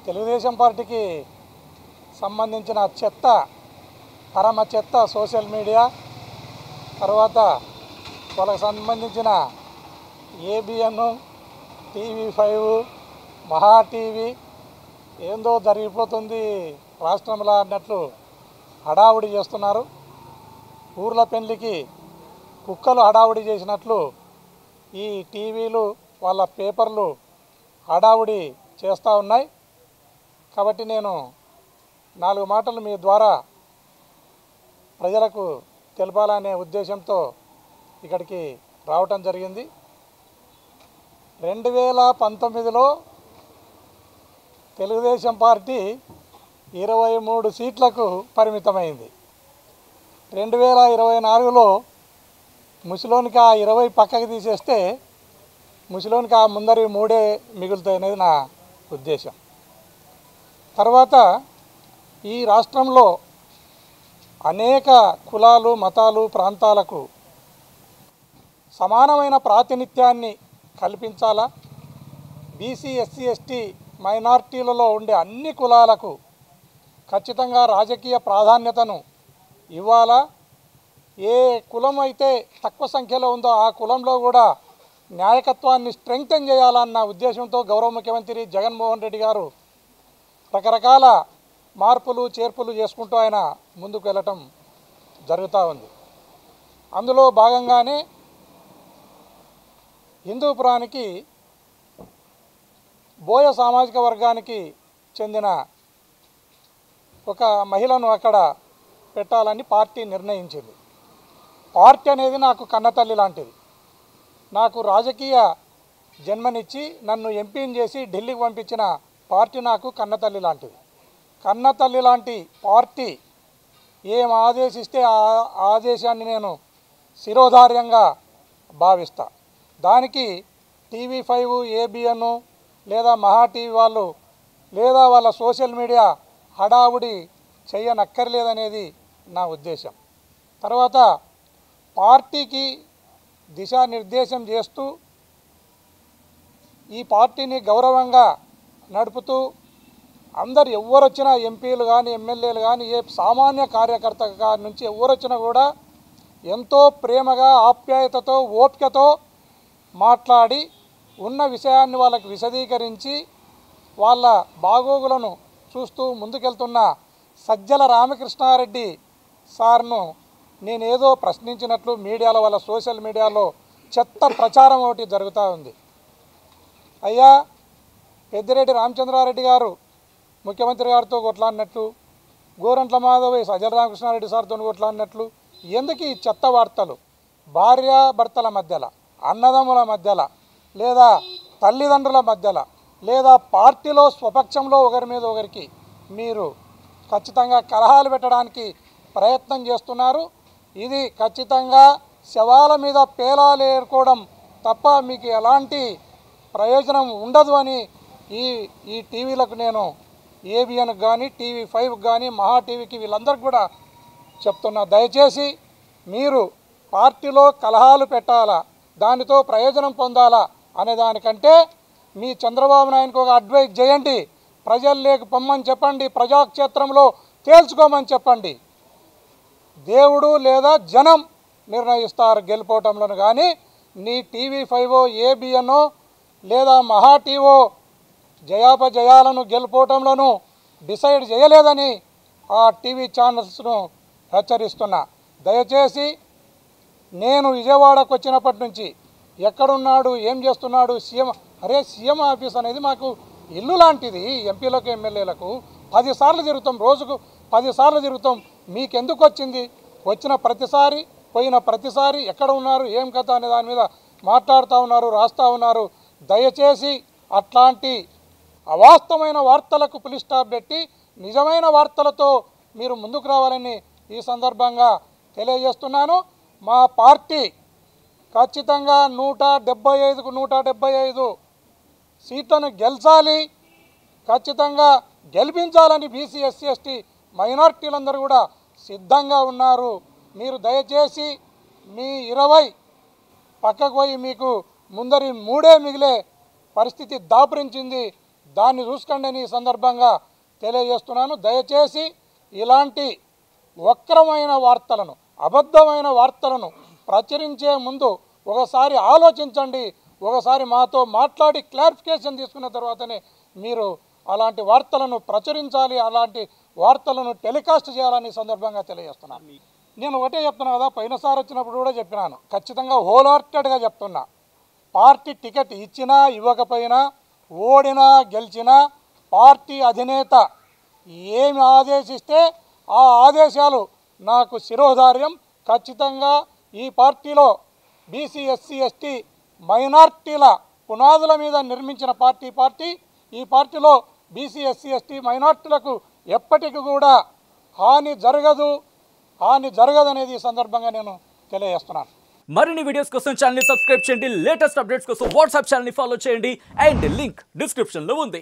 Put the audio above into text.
తెలుగుదేశం పార్టీకి సంబంధించిన చెత్త, పరమ చెత్త సోషల్ మీడియా, తర్వాత వాళ్ళకి సంబంధించిన ఏబిఎన్, టీవీ5, మహా టీవీ ఏందో జరిగిపోతుంది రాష్ట్రంలో అన్నట్లు హడావుడి చేస్తున్నారు. ఊర్ల పెళ్లికి కుక్కలు హడావుడి చేసినట్లు ఈ టీవీలు వాళ్ళ పేపర్లు హడావుడి చేస్తూ ఉన్నాయి. కాబట్టి నేను 4 మాటలు మీ ద్వారా ప్రజలకు తెలపాలనే ఉద్దేశంతో ఇక్కడికి రావటం జరిగింది. 2019లో తెలుగుదేశం పార్టీ 23 సీట్లకు పరిమితమైంది. 2024లో ముసిలోనికి ఆ 20 పక్కకి తీసేస్తే ముసిలోనికి ఆ ముందరి 3 మిగులుతాయి అనేది నా ఉద్దేశం. తర్వాత ఈ రాష్ట్రంలో అనేక కులాలు, మతాలు, ప్రాంతాలకు సమానమైన ప్రాతినిధ్యాన్ని కల్పించాలా, బీసీ, ఎస్సీ, ఎస్టీ, మైనార్టీలలో ఉండే అన్ని కులాలకు ఖచ్చితంగా రాజకీయ ప్రాధాన్యతను ఇవ్వాలా, ఏ కులం అయితే తక్కువ సంఖ్యలో ఉందో ఆ కులంలో కూడా నాయకత్వాన్ని స్ట్రెంగ్తెన్ చేయాలన్న ఉద్దేశంతో గౌరవ ముఖ్యమంత్రి జగన్మోహన్ రెడ్డి గారు రకరకాల మార్పులు చేర్పులు చేసుకుంటూ ఆయన ముందుకు వెళ్ళటం జరుగుతూ ఉంది. అందులో భాగంగానే హిందూపురానికి బోయ సామాజిక వర్గానికి చెందిన ఒక మహిళను అక్కడ పెట్టాలని పార్టీ నిర్ణయించింది. పార్టీ అనేది నాకు కన్నతల్లి లాంటిది. నాకు రాజకీయ జన్మనిచ్చి నన్ను ఎంపీని చేసి ఢిల్లీకి పంపించిన పార్టీ నాకు కన్నతల్లి లాంటిది. కన్నతల్లి లాంటి పార్టీ ఏం ఆదేశిస్తే ఆ ఆదేశాన్ని నేను శిరోధార్యంగా భావిస్తా. దానికి టీవీ5, ఏబిఎన్ లేదా మహా టీవీ వాళ్ళు లేదా వాళ్ళ సోషల్ మీడియా హడావుడి చేయనక్కర్లేదనేది నా ఉద్దేశం. తర్వాత పార్టీకి దిశానిర్దేశం చేస్తూ ఈ పార్టీని గౌరవంగా నడుపుతూ అందరు ఎవరొచ్చినా ఎంపీలు కానీ, ఎమ్మెల్యేలు కానీ, ఏ సామాన్య కార్యకర్త నుంచి ఎవరొచ్చినా కూడా ఎంతో ప్రేమగా, ఆప్యాయతతో, ఓపికతో మాట్లాడి ఉన్న విషయాన్ని వాళ్ళకి విశదీకరించి వాళ్ళ బాగోగులను చూస్తూ ముందుకెళ్తున్న సజ్జల రామకృష్ణారెడ్డి సార్ను నేనేదో ప్రశ్నించినట్లు మీడియాలో, వాళ్ళ సోషల్ మీడియాలో చెత్త ప్రచారం ఒకటి జరుగుతూ ఉంది. అయ్యా, పెద్దిరెడ్డి రామచంద్రారెడ్డి గారు ముఖ్యమంత్రి గారితో కొట్లాడినట్లు, గోరంట్ల మాధవ్ సజ్జల రామకృష్ణారెడ్డి సార్తో కొట్లాడినట్లు ఎందుకు ఈ చెత్త వార్తలు? భార్యాభర్తల మధ్యలో, అన్నదమ్ముల మధ్యలో, లేదా తల్లిదండ్రుల మధ్యలో, లేదా పార్టీలో స్వపక్షంలో ఒకరి మీద ఒకరికి మీరు ఖచ్చితంగా కలహాలు పెట్టడానికి ప్రయత్నం చేస్తున్నారు. ఇది ఖచ్చితంగా శవాల మీద పేలాలు ఏరుకోవడం తప్ప మీకు ఎలాంటి ప్రయోజనం ఉండదు అని ఈ టీవీలకు నేను ఏబిఎన్కి కానీ, టీవీ5కి కానీ, మహా టీవీకి వీళ్ళందరికీ కూడా చెప్తున్నా. దయచేసి మీరు పార్టీలో కలహాలు పెట్టాలా, దానితో ప్రయోజనం పొందాలా అనే దానికంటే మీ చంద్రబాబు నాయుడుకి ఒక అడ్వైజ్ చేయండి. ప్రజలు లేక పొమ్మని చెప్పండి, ప్రజాక్షేత్రంలో తేల్చుకోమని చెప్పండి. దేవుడు లేదా జనం నిర్ణయిస్తారు గెలుపోవటంలో. కానీ నీ టీవీ5, ఏబిఎన్ లేదా మహా టీవో జయాపజయాలను గెలుపోవటంలోనూ డిసైడ్ చేయలేదని ఆ టీవీ ఛానల్స్ను హెచ్చరిస్తున్నా. దయచేసి నేను విజయవాడకు వచ్చినప్పటి నుంచి ఎక్కడున్నాడు, ఏం చేస్తున్నాడు సీఎం ఆఫీస్ అనేది మాకు ఇల్లు లాంటిది. ఎంపీలకు, ఎమ్మెల్యేలకు 10 సార్లు తిరుగుతాం, రోజుకు 10 సార్లు తిరుగుతాం. మీకెందుకు వచ్చింది? వచ్చిన ప్రతిసారి, పోయిన ప్రతిసారి ఎక్కడ ఉన్నారు, ఏం కథ అనే దాని మీద మాట్లాడుతూ ఉన్నారు, రాస్తూ ఉన్నారు. దయచేసి అట్లాంటి అవాస్తవమైన వార్తలకు పులి స్టాప్ పెట్టి నిజమైన వార్తలతో మీరు ముందుకు రావాలని ఈ సందర్భంగా తెలియజేస్తున్నాను. మా పార్టీ ఖచ్చితంగా 175కు 175 సీట్లను గెలిచాలి, ఖచ్చితంగా గెలిపించాలని బీసీ, ఎస్సీ, ఎస్టీ మైనార్టీలందరూ కూడా సిద్ధంగా ఉన్నారు. మీరు దయచేసి మీ 20 పక్కకు పోయి మీకు ముందరి 3 మిగిలే పరిస్థితి దాపురించింది. దాన్ని చూసుకోండి అని ఈ సందర్భంగా తెలియజేస్తున్నాను. దయచేసి ఇలాంటి వక్రమైన వార్తలను, అబద్ధమైన వార్తలను ప్రచురించే ముందు ఒకసారి ఆలోచించండి. ఒకసారి మాతో మాట్లాడి క్లారిఫికేషన్ తీసుకున్న తర్వాతనే మీరు అలాంటి వార్తలను ప్రచురించాలి, అలాంటి వార్తలను టెలికాస్ట్ చేయాలని సందర్భంగా తెలియజేస్తున్నాను. నేను ఒకటే చెప్తున్నా కదా, పోయినసారి వచ్చినప్పుడు కూడా చెప్పినాను, ఖచ్చితంగా హోల్ హార్టెడ్గా చెప్తున్నా, పార్టీ టికెట్ ఇచ్చినా ఇవ్వకపోయినా, ఓడినా గెలిచినా పార్టీ అధినేత ఏమి ఆదేశిస్తే ఆ ఆదేశాలు నాకు శిరోధార్యం. ఖచ్చితంగా ఈ పార్టీలో బీసీ ఎస్సీ ఎస్టీ మైనార్టీల పునాదుల మీద నిర్మించిన పార్టీ ఈ పార్టీలో బీసీ ఎస్సీ ఎస్టీ మైనార్టీలకు ఎప్పటికీ కూడా హాని జరగదనేది ఈ సందర్భంగా నేను తెలియజేస్తున్నాను. మరిన్ని వీడియోస్ కోసం ఛానల్ ని సబ్స్క్రైబ్ చేయండి, లేటెస్ట్ అప్డేట్స్ కోసం వాట్సాప్ ఛానల్ ని ఫాలో చేయండి అండ్ లింక్ డిస్క్రిప్షన్ లో ఉంది.